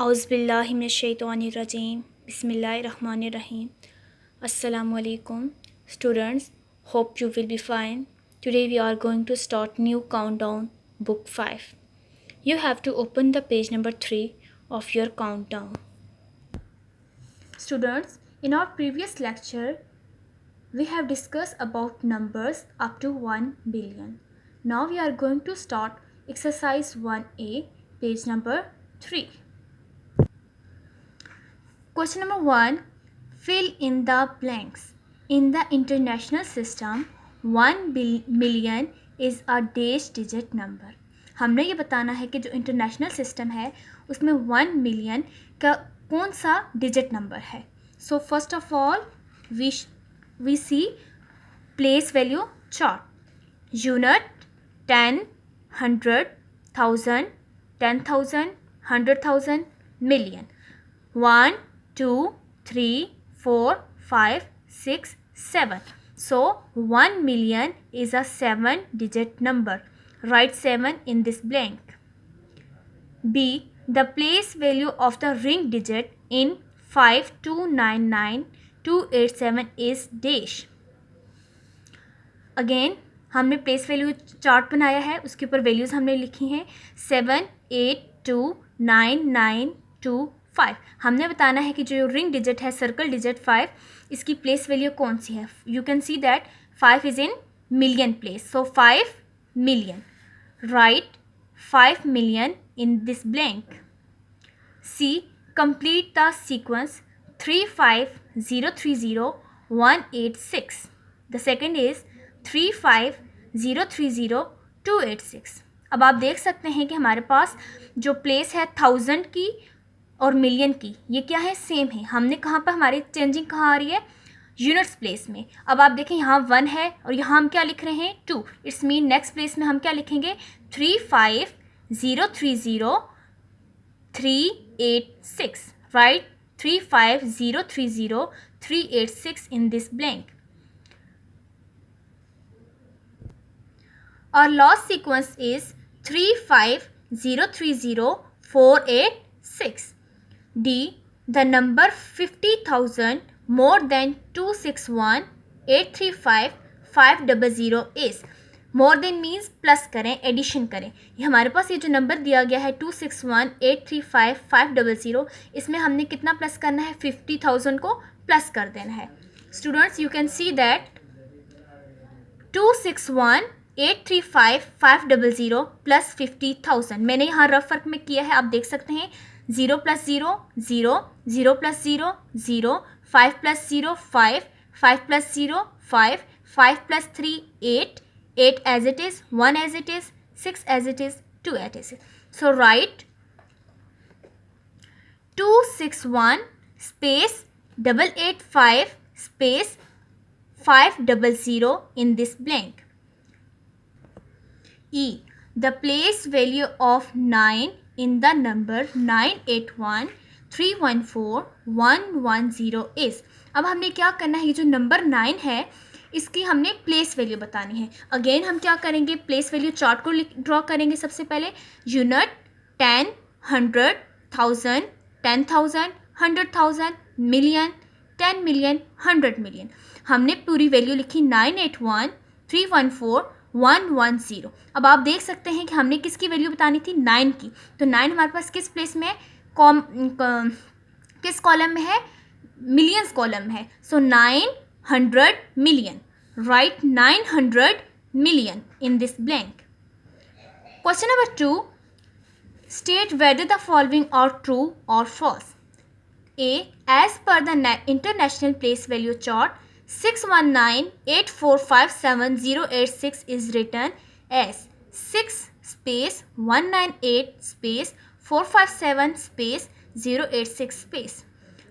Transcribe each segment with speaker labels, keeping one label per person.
Speaker 1: औज़ुबिल्लाहिमिनश्शैतानिर्रजीम बिस्मिल्लाहिर्रहमानिर्रहीम Assalamu alaikum students, hope you will be fine. Today we are going to start new countdown book 5. You have to open the page number 3 of your countdown. Students, in our previous lecture we have discussed about numbers up to 1 billion. Now we are going to start exercise 1A, page number 3. Question number 1. Fill in the blanks. In the international system, 1 million is a dash digit number. हमने ये बताना है कि जो international system है उसमें 1 million का कौन सा डिजिट नंबर है. So first of all we see place value chart. Unit 10, 100, 1000, 10,000, 100,000, million. 1, 2, 3, 4, 5, 6, 7. So 1 million is a 7-digit number. Write 7 in this blank. B. The place value of the ring digit in 5299287 is dash. Again हमने place value chart बनाया है, उसके ऊपर values हमने लिखी हैं 7, 8, 2, 9, 9, 2, 5. हमने बताना है कि जो रिंग डिजिट है सर्कल डिजिट 5 इसकी प्लेस वैल्यू कौन सी है. You can see that 5 is in million place. So 5 million. Write 5 million in this blank. C. Complete the sequence 35030 186. The second is 35030 अब आप देख सकते हैं कि हमारे पास जो प्लेस है 1000 की और मिलियन की ये क्या है, सेम है. हमने कहाँ पर हमारी चेंजिंग कहाँ आ रही है, यूनिट्स प्लेस में. अब आप देखें यहाँ 1 है और यहाँ हम क्या लिख रहे हैं 2. इट्स मीन नेक्स्ट प्लेस में हम क्या लिखेंगे 35030 right. 35030 in this blank. Our last sequence is 35030 D. The number 50,000 more than 261835500 is. More than means plus करें, एडिशन करें. ये हमारे पास ये जो नंबर दिया गया है 261835500 इसमें हमने कितना प्लस करना है 50,000 को प्लस कर देना है. Students you can see that 261835500 plus 50,000 मैंने यहाँ रफ वर्क में किया है, आप देख सकते हैं 0 + 0 0, 0 + 0 0, 5 + 0 5, 5 + 0 5, 5 + 3 8, 8 as it is, 1 as it is, 6 as it is, 2 as it is. So write 261 space 885 space 500 in this blank. E. The place value of 9 in the number 981314110 is. अब हमने क्या करना है, ये जो नंबर 9 है इसकी हमने प्लेस वैल्यू बतानी है. अगेन हम क्या करेंगे, प्लेस वैल्यू चार्ट को ड्रॉ करेंगे. सबसे पहले यूनिट 10, 100, 1000, 10,000, 100,000, मिलियन, 10 मिलियन, 100 मिलियन. हमने पूरी वैल्यू लिखी 981314110. अब आप देख सकते हैं कि हमने किसकी वैल्यू बतानी थी 9 की. तो 9 हमारे पास किस प्लेस में है, किस कॉलम में है, मिलियंस कॉलम है. सो 900 million. Write 900 million in this blank. Question number 2. State whether the following are true or false. A. As per the international place value chart, 6198457 is written as 6 space 198 space 457 space 086 space.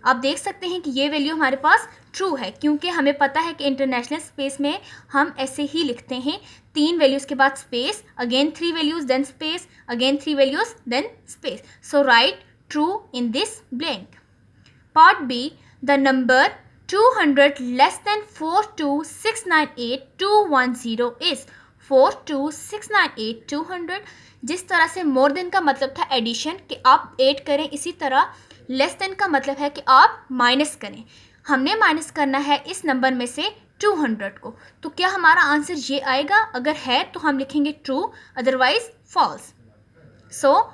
Speaker 1: आप देख सकते हैं कि ये value हमारे पास true है क्योंकि हमें पता है कि इंटरनेशनल स्पेस में हम ऐसे ही लिखते हैं 3 वैल्यूज़ के बाद space, again 3 values then space, again 3 values then space. So write true in this blank. Part B. The number 200 less than 42698,210 is. 42698 जिस तरह से मोर देन का मतलब था एडिशन कि आप ऐड करें, इसी तरह लेस देन का मतलब है कि आप माइनस करें। हमने माइनस करना है इस नंबर में से 200 को, तो क्या हमारा आंसर ये आएगा? अगर है तो हम लिखेंगे ट्रू, अदरवाइज फॉल्स। सो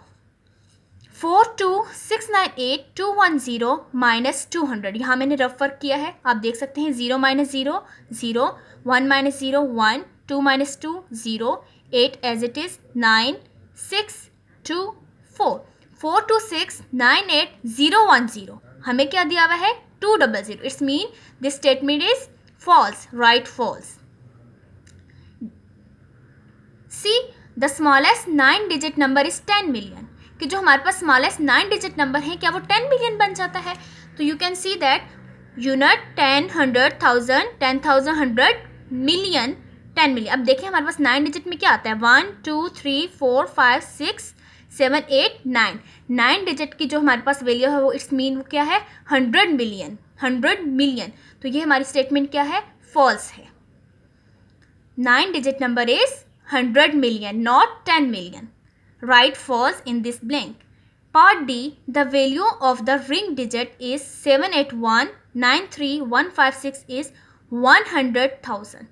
Speaker 1: 42698,210 माइनस 200, यहाँ मैंने रफ वर्क किया है, आप देख सकते हैं 0 minus 0 0, 1 minus 0 1, 2 minus 2 0, 8 as it is 9 6 2 4, 42698,010, हमें क्या दिया हुआ है? 200। It's mean this statement is false, write false. See the smallest 9 digit number is 10 million, कि जो हमारे पास स्मॉलेस्ट 9 डिजिट नंबर है क्या वो 10 मिलियन बन जाता है? तो you can see that unit 10, 100,000, 10,000, 100 million, 10 million. अब देखिए हमारे पास 9 डिजिट में क्या आता है? 1 2 3 4 5 6 7 8 9, 9 डिजिट की जो हमारे पास वैल्यू है वो इट्स मीन क्या है? 100 मिलियन, 100 मिलियन। तो ये हमारी स्टेटमेंट क्या है? फॉल्स है। 9 digit number is 100 million, not 10 million. Right false in this blank. Part D, the value of the ring digit is 781,93156 is 100,000.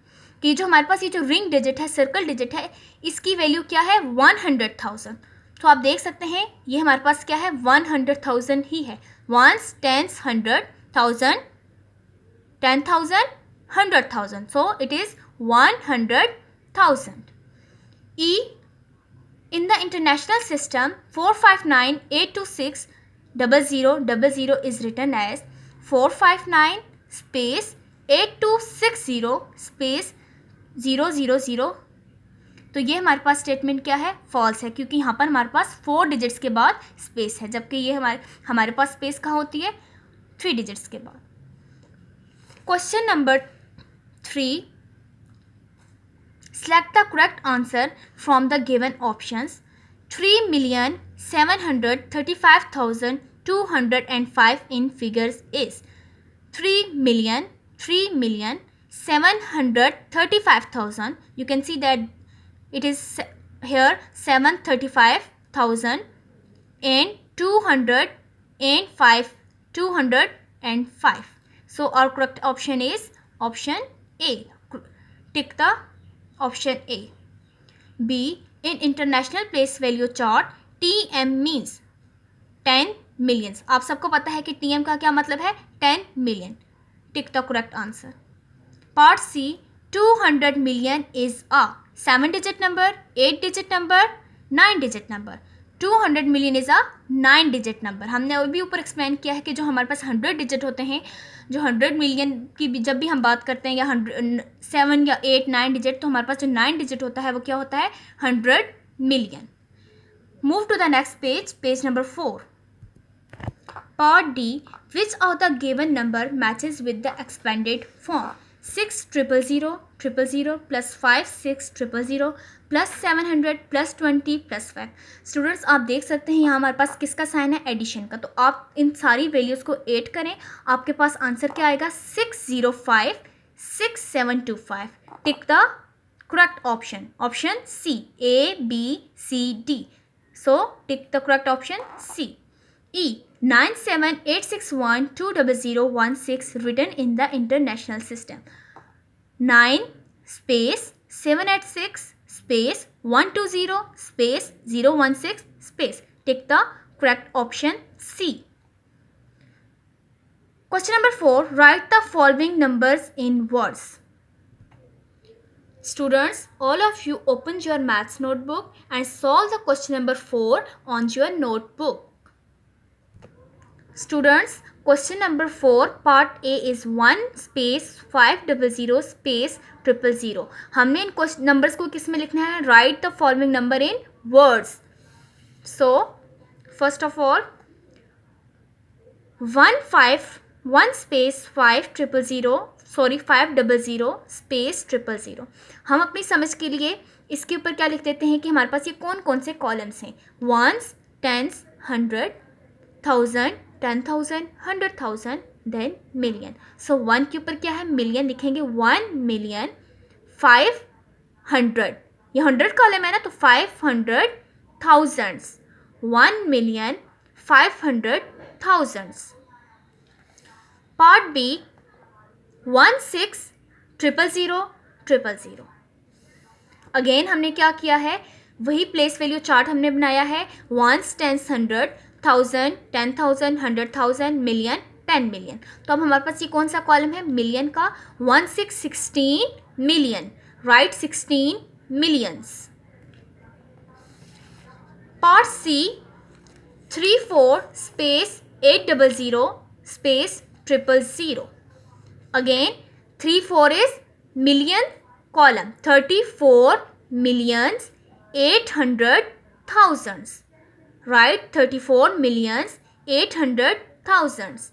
Speaker 1: कि जो हमारे पास ये जो रिंग डिजिट है, सर्कल डिजिट है, इसकी वैल्यू क्या है? 100,000। तो आप देख सकते हैं ये हमारे पास क्या है? 100,000 ही है। Ones, tens, 100,000, 10,000, 100,000. So it is 100,000. E, in the international system 459,826,0000 is written as 459 space 8260 space 000. तो ये हमारे पास स्टेटमेंट क्या है? फॉल्स है, क्योंकि यहाँ पर हमारे पास 4 डिजिट्स के बाद स्पेस है, जबकि ये हमारे पास स्पेस कहाँ होती है? 3 डिजिट्स के बाद। Question number 3, select the correct answer from the given options. 3,735,205 in figures is 3,735,000. You can see that it is here 735,000 and 205. So our correct option is option A. Tick the option A. B, in international place value chart TM means 10 millions. आप सबको पता है कि TM का क्या मतलब है? 10 million. Tick the correct answer. Part C, 200 million is a 7 digit number, 8 digit number, 9 digit number. 200 million is a 9 digit number. हमने अभी ऊपर एक्सप्लेन किया है कि जो हमारे पास 100 डिजिट होते हैं, जो 100 मिलियन की जब भी हम बात करते हैं, या 7 या 8 9 डिजिट, तो हमारे पास जो 9 डिजिट होता है वो क्या होता है? 100 million. Move to the next page, page number 4. Part D, which of the given number matches with the expanded form? 6,000,000 plus 5,6,000 plus 700 plus 20 plus 5. Students आप देख सकते हैं यहाँ हमारे पास किसका साइन है? एडिशन का। तो आप इन सारी वैल्यूज़ को ऐड करें, आपके पास आंसर क्या आएगा? 605,6725. Tick the correct option, option C, A B C D. So tick the correct option C. E, 97,861,20016 written in the international system. 9 space 786 space 120 space 016 space. Take the correct option C. Question number 4. Write the following numbers in words. Students, all of you open your maths notebook and solve the question number 4 on your notebook. Students, question number 4 part A is 1 space 500 space 000. हमने इन numbers को किस में लिखना है? Right the following number in words. So first of all 1 space 500 space 000. हम अपनी समझ के लिए इसके ऊपर क्या लिख देते हैं कि हमारे पास ये कौन कौन से कॉलम्स हैं? Ones, tens, 100, 1000, 10,000, 100,000, then million. So 1 के ऊपर क्या है? मिलियन लिखेंगे. 1,500,000 ये 100 कॉलम है ना, तो 500,000, 1,500,000. Part B 16,000,000. अगेन हमने क्या किया है, वही प्लेस वैल्यू चार्ट हमने बनाया है. Ones, tens, 100, 1000, 10,000, 100,000, million, 10 million. तो अब हमारे पास ये कौन सा कॉलम है, मिलियन का. 16 million, right, 16 millions. Part C 34 space 800 space 000. Again 34 is million column, 34 millions 800,000, right, 34 millions 800,000.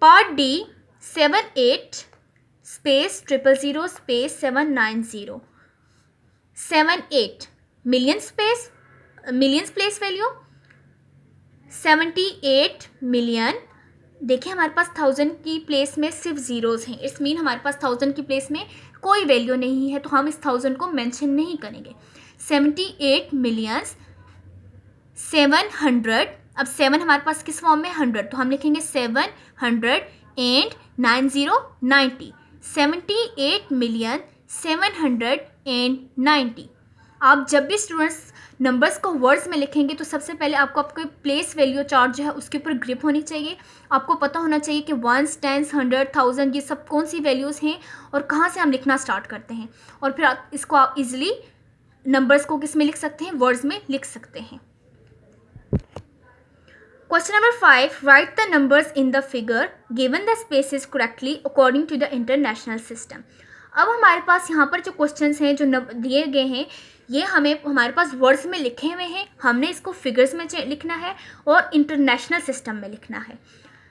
Speaker 1: Part D 78 space 000 space 790, 78 million space millions place value 78 million. देखिए हमारे पास 1000 की प्लेस में सिर्फ ज़ीरोज़ हैं. इट्स मीन हमारे पास 1000 की प्लेस में कोई वैल्यू नहीं है, तो हम इस 1000 को मेंशन नहीं करेंगे. 78 मिलियंस 700. अब 7 हमारे पास किस फॉर्म में, 100, तो हम लिखेंगे 700 एंड 90 90. 78 मिलियन 790. आप जब भी स्टूडेंट्स नंबर्स को वर्ड्स में लिखेंगे तो सबसे पहले आपको आपके प्लेस वैल्यू चार्ट जो है उसके ऊपर ग्रिप होनी चाहिए. आपको पता होना चाहिए कि वंस, टेंस, 100, 1000 ये सब कौन सी वैल्यूज़ हैं और कहाँ से हम लिखना स्टार्ट करते हैं. और फिर आप इसको आप इजीली नंबर्स को किस में लिख सकते हैं, वर्ड्स में लिख सकते हैं. Question number 5, write the numbers in the figure given the spaces correctly according to the international system. अब हमारे पास यहाँ पर जो क्वेश्चंस हैं जो दिए गए हैं ये हमारे पास वर्ड्स में लिखे हुए हैं. हमने इसको फिगर्स में लिखना है और इंटरनेशनल सिस्टम में लिखना है.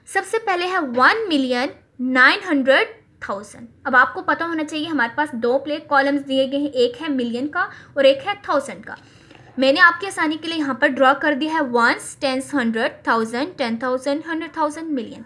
Speaker 1: सबसे पहले है 1,900,000. अब आपको पता होना चाहिए हमारे पास दो कॉलम्स दिए गए हैं, एक है मिलियन का और एक है 1000 का. मैंने आपकी आसानी के लिए यहाँ पर ड्रॉ कर दिया है वंस, टेंस, 100, 1000, 10,000, 100,000, मिलियन.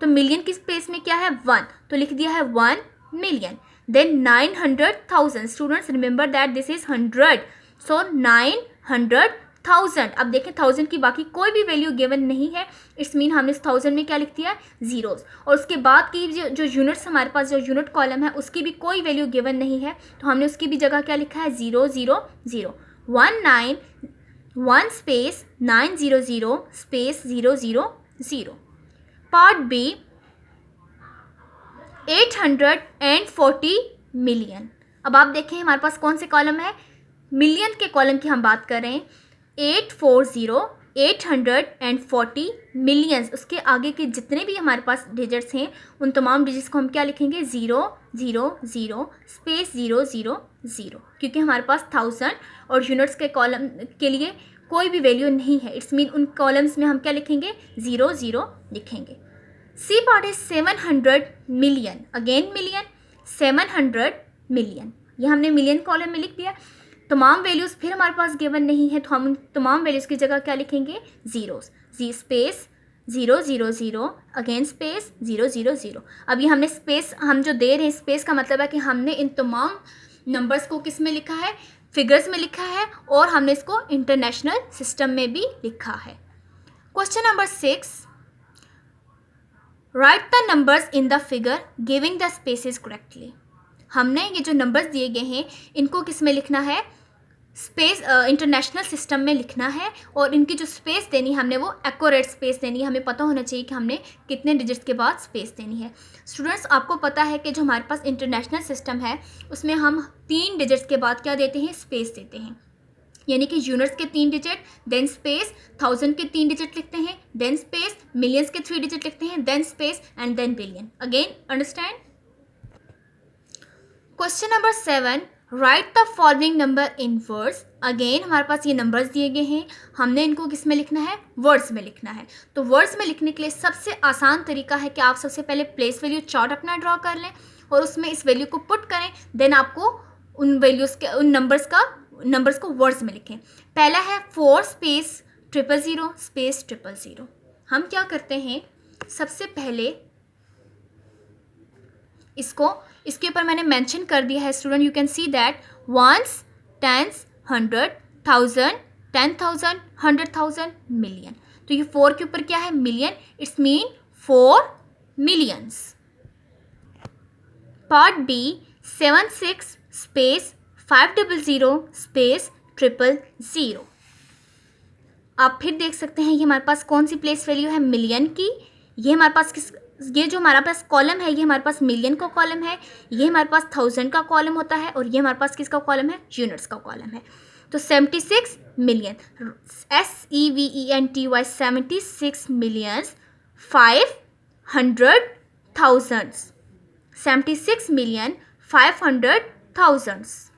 Speaker 1: तो मिलियन की स्पेस में क्या है, 1, तो लिख दिया है 1 million. Then 900,000. Students remember that this is 100. So 900,000. अब देखें 1000 की बाकी कोई भी वैल्यू गिवन नहीं है. इट्स मीन हमने इस 1000 में क्या लिख दिया है, ज़ीरोज़. और उसके बाद की जो यूनिट्स हमारे पास जो यूनिट कॉलम है उसकी भी कोई वैल्यू गिवन नहीं है, तो हमने उसकी भी जगह क्या लिखा है, 0 0 0. 1 space 900 space 0 0 0. Part B 840 million. अब आप देखें हमारे पास कौन से कॉलम है, मिलियन के कॉलम की हम बात कर रहे हैं. 840 मिलियंस. उसके आगे के जितने भी हमारे पास डिजिट्स हैं उन तमाम डिजिट्स को हम क्या लिखेंगे, 0 0 0 स्पेस 0 0 0, क्योंकि हमारे पास 1000 और यूनिट्स के कॉलम के लिए कोई भी वैल्यू नहीं है. इट्स मीन उन कॉलम्स में हम क्या लिखेंगे, 0 0 लिखेंगे. C part is 700 million. Again million, 700 million. ये हमने मिलियन कॉलम में लिख दिया. तमाम वैल्यूज़ फिर हमारे पास गिवन नहीं है, तो हम उन तमाम वैल्यूज़ की जगह क्या लिखेंगे, ज़ीरोज़. Space 0 0 0 again space 0 0 0. अब ये हमने स्पेस हम जो दे रहे हैं, स्पेस का मतलब है कि हमने इन तमाम नंबर्स को किस में लिखा है, फिगर्स में लिखा है, और हमने इसको इंटरनेशनल सिस्टम में भी लिखा है. Question number 6, right the numbers in the figure giving the spaces correctly. हमने ये जो नंबर्स दिए गए हैं इनको किस में लिखना है, स्पेस इंटरनेशनल सिस्टम में लिखना है, और इनकी जो स्पेस देनी है हमने वो एक्यूरेट स्पेस देनी है. हमें पता होना चाहिए कि हमने कितने डिजिट्स के बाद स्पेस देनी है. स्टूडेंट्स आपको पता है कि जो हमारे पास इंटरनेशनल सिस्टम है उसमें हम 3 डिजिट्स के बाद क्या देते हैं, स्पेस देते हैं. यानी कि यूनिट्स के 3 डिजिट, देन स्पेस, 1000 के 3 डिजिट लिखते हैं, देन स्पेस, मिलियंस के 3 डिजिट लिखते हैं, then space and then billion. Again understand. Question number 7, write the following number in words. Again हमारे पास ये नंबर्स दिए गए हैं, हमने इनको किस में लिखना है, वर्ड्स में लिखना है. तो वर्ड्स में लिखने के लिए सबसे आसान तरीका है कि आप सबसे पहले प्लेस वैल्यू चार्ट अपना ड्रॉ कर लें और उसमें इस वैल्यू को पुट करें. देन आपको उन वैल्यूज़ के उन नंबर्स को वर्ड्स में लिखें. पहला है 4 स्पेस 000 स्पेस 000. हम क्या करते हैं, सबसे पहले इसके ऊपर मैंने मेंशन कर दिया है. Student you can see that ones tens, 100, 1000, 10,000, 100,000, million. तो ये 4 के ऊपर क्या है? Million. It's mean 4 millions. Part B, 76 space 500 space 000। आप फिर देख सकते हैं ये हमारे पास कौन सी प्लेस वैल्यू है? मिलियन की। ये हमारे पास ये जो हमारे पास कॉलम है ये हमारे पास मिलियन का कॉलम है, ये हमारे पास 1000 का कॉलम होता है, और ये हमारे पास किसका कॉलम है? यूनिट्स का कॉलम है। तो 76 million, SEVENTY 76 millions 500,000, 76 million 500,000।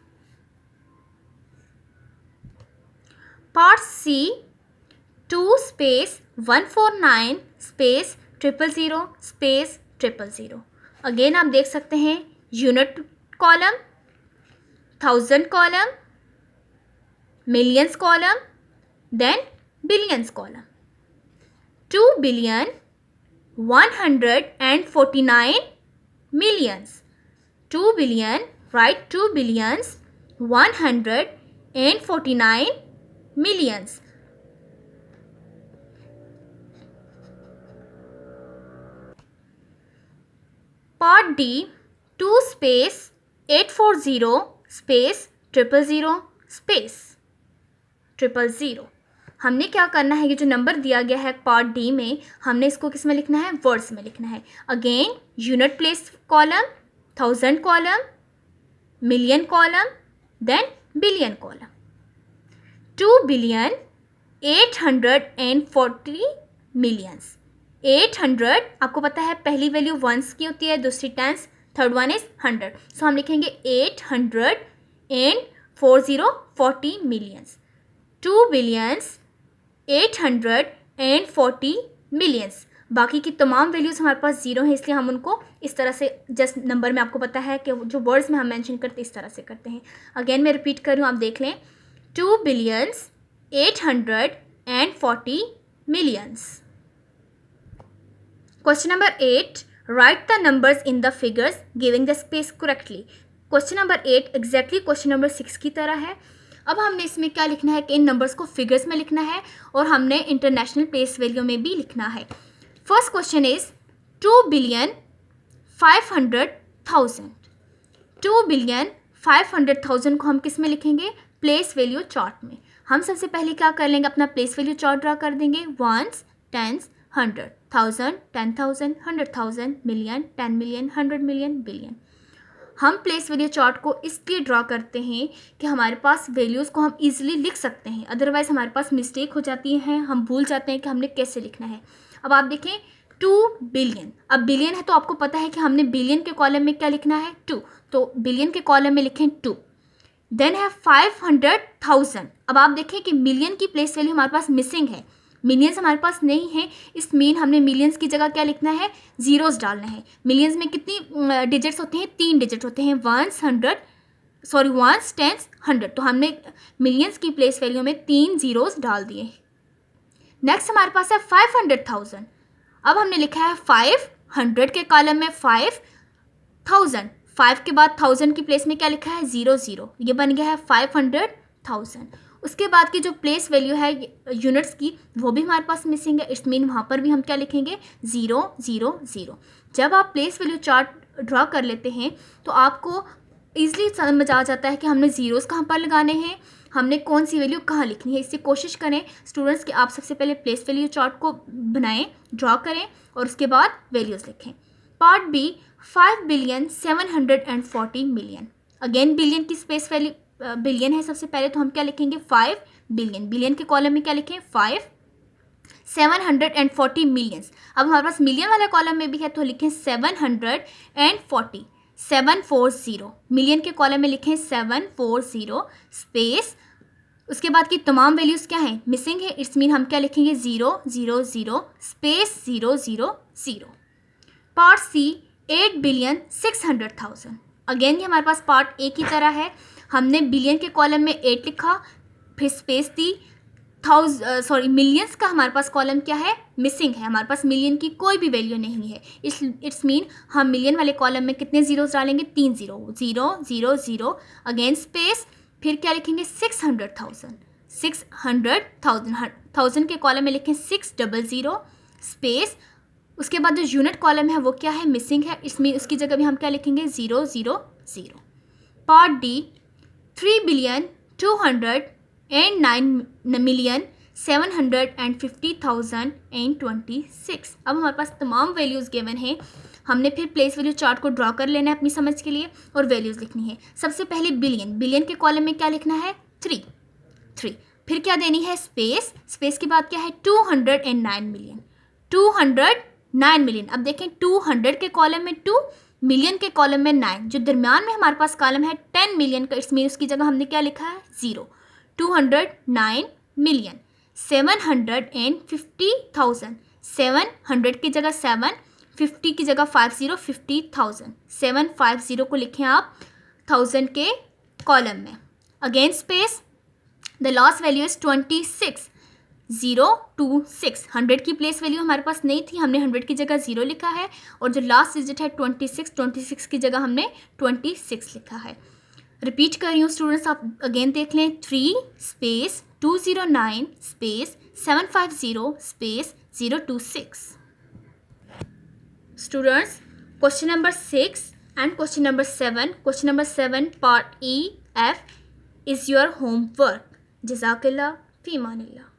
Speaker 1: Part C, 2 space 149 space 000 space 000। Again आप देख सकते हैं unit column, 1000 column, millions column, then billions column. 2 billion 149 millions, 2 billion, right, 2 billions 149 millions. Part D, 2 space 840 space 000 space 000। हमने क्या करना है? ये जो नंबर दिया गया है पार्ट डी में, हमने इसको किस में लिखना है? वर्ड्स में लिखना है। Again unit place column, 1000 column, million column, then billion column. 2 billion 840 millions. 800 आपको पता है पहली वैल्यू वंस की होती है, दूसरी टेंस, थर्ड वन इज 100। सो हम लिखेंगे 840 मिलियंस। 2 billions 840 millions. बाकी की तमाम वैल्यूज़ हमारे पास ज़ीरो हैं, इसलिए हम उनको इस तरह से जस्ट नंबर में, आपको पता है कि जो वर्ड्स में हम मेंशन करते हैं इस तरह से करते हैं। अगेन मैं रिपीट कर रही हूँ, आप देख लें। 2 billions 840 millions. Question number 8, right the numbers in the figures giving the space correctly. Question number 8 exactly question number 6 की तरह है। अब हमने इसमें क्या लिखना है कि इन नंबर्स को फिगर्स में लिखना है और हमने इंटरनेशनल प्लेस वैल्यू में भी लिखना है। First question is 2 billion 500,000। 2 billion 500,000 को हम किस में लिखेंगे? प्लेस वैल्यू चार्ट में। हम सबसे पहले क्या कर लेंगे? अपना प्लेस वैल्यू चार्ट ड्रा कर देंगे। Ones, tens, 100, 1000, 10,000, 100,000, million, 10 million, 100 million, billion. हम प्लेस वैल्यू चार्ट को इसलिए ड्रा करते हैं कि हमारे पास वैल्यूज़ को हम इजीली लिख सकते हैं, अदरवाइज़ हमारे पास मिस्टेक हो जाती है, हम भूल जाते हैं कि हमने कैसे लिखना है। अब आप देखें 2 बिलियन, अब बिलियन है तो आपको पता है कि हमने बिलियन के कॉलम में क्या लिखना है? 2, तो बिलियन के कॉलम में लिखें 2। देन है 500,000। अब आप देखें कि मिलियन की प्लेस वैल्यू हमारे पास मिसिंग है, मिलियंस हमारे पास नहीं है, इस मीन हमने मिलियंस की जगह क्या लिखना है? ज़ीरोज़ डालना है। मिलियंस में कितनी डिजिट्स होते हैं? 3 डिजिट होते हैं, वंस, टेंस, 100। तो हमने मिलियंस की प्लेस वैल्यू में 3 ज़ीरोज़ डाल दिए। नेक्स्ट हमारे पास है 500,000। अब हमने लिखा है 500 के कॉलम में 5,000, 5 के बाद 1000 की प्लेस में क्या लिखा है? 00। ये बन गया है 500,000। उसके बाद की जो प्लेस वैल्यू है यूनिट्स की, वो भी हमारे पास मिसिंग है, इट्स मीन वहाँ पर भी हम क्या लिखेंगे? 0, 0, 0। जब आप प्लेस वैल्यू चार्ट ड्रा कर लेते हैं तो आपको ईजिली समझ आ जाता है कि हमने ज़ीरोज़ कहाँ पर लगाने हैं, हमने कौन सी वैल्यू कहाँ लिखनी है। इससे कोशिश करें स्टूडेंट्स कि आप सबसे पहले प्लेस वैल्यू चार्ट को बनाएं, ड्रा करें और उसके बाद वैल्यूज़ लिखें। Part B, 5 billion 740 million. Again billion की स्पेस वैल्यू बिलियन है सबसे पहले, तो हम क्या लिखेंगे? 5 बिलियन। बिलियन के कॉलम में क्या लिखें? 5, 740 मिलियंस। अब हमारे पास मिलियन वाले कॉलम में भी है तो लिखें 740, 740। मिलियन के कॉलम में लिखें 740 स्पेस, उसके बाद की तमाम वैल्यूज़ क्या हैं? मिसिंग है, इट्स मीन हम क्या लिखेंगे? 0, 0, 0 space 0, 0, 0। Part C, 8 billion 600,000। Again ये हमारे पास पार्ट ए की तरह है, हमने बिलियन के कॉलम में 8 लिखा, फिर स्पेस दी। मिलियंस का हमारे पास कॉलम क्या है? मिसिंग है, हमारे पास मिलियन की कोई भी वैल्यू नहीं है, इट्स मीन हम मिलियन वाले कॉलम में कितने ज़ीरोज़ डालेंगे? 3 ज़ीरो, 0, 0, 0। अगेन स्पेस, फिर क्या लिखेंगे 600,000, 600,000, 1000 के कॉलम में लिखें 600 स्पेस, उसके बाद जो यूनिट कॉलम है वो क्या है, मिसिंग है, इसमें उसकी जगह भी हम क्या लिखेंगे 000। Part D 3,209,750,026। अब हमारे पास तमाम वैल्यूज़ गिवन हैं, हमने फिर प्लेस वैल्यू चार्ट को ड्रॉ कर लेना है अपनी समझ के लिए और वैल्यूज़ लिखनी है। सबसे पहले बिलियन, बिलियन के कॉलम में क्या लिखना है 3, फिर क्या देनी है स्पेस, स्पेस के बाद क्या है 209 मिलियन, 209 मिलियन। अब देखें 200 के कॉलम में 2, मिलियन के कॉलम में 9, जो दरम्यान में हमारे पास कॉलम है 10 मिलियन का, इसमें उसकी जगह हमने क्या लिखा है 0, 209 मिलियन। 750,000, 700 की जगह 7, 50 की जगह 50, 50,000, 750 को लिखें आप 1000 के कॉलम में। Again space, the last value is 26,026। 100 की प्लेस वैल्यू हमारे पास नहीं थी, हमने 100 की जगह 0 लिखा है, और जो लास्ट डिजिट है 26 की जगह हमने 26 लिखा है। रिपीट कर रही हूँ स्टूडेंट्स, आप अगेन देख लें, 3 space 209 space 750 space 026। Students, question number 6 and question number 7 part E F is your homework. Jazakallah fi manillah.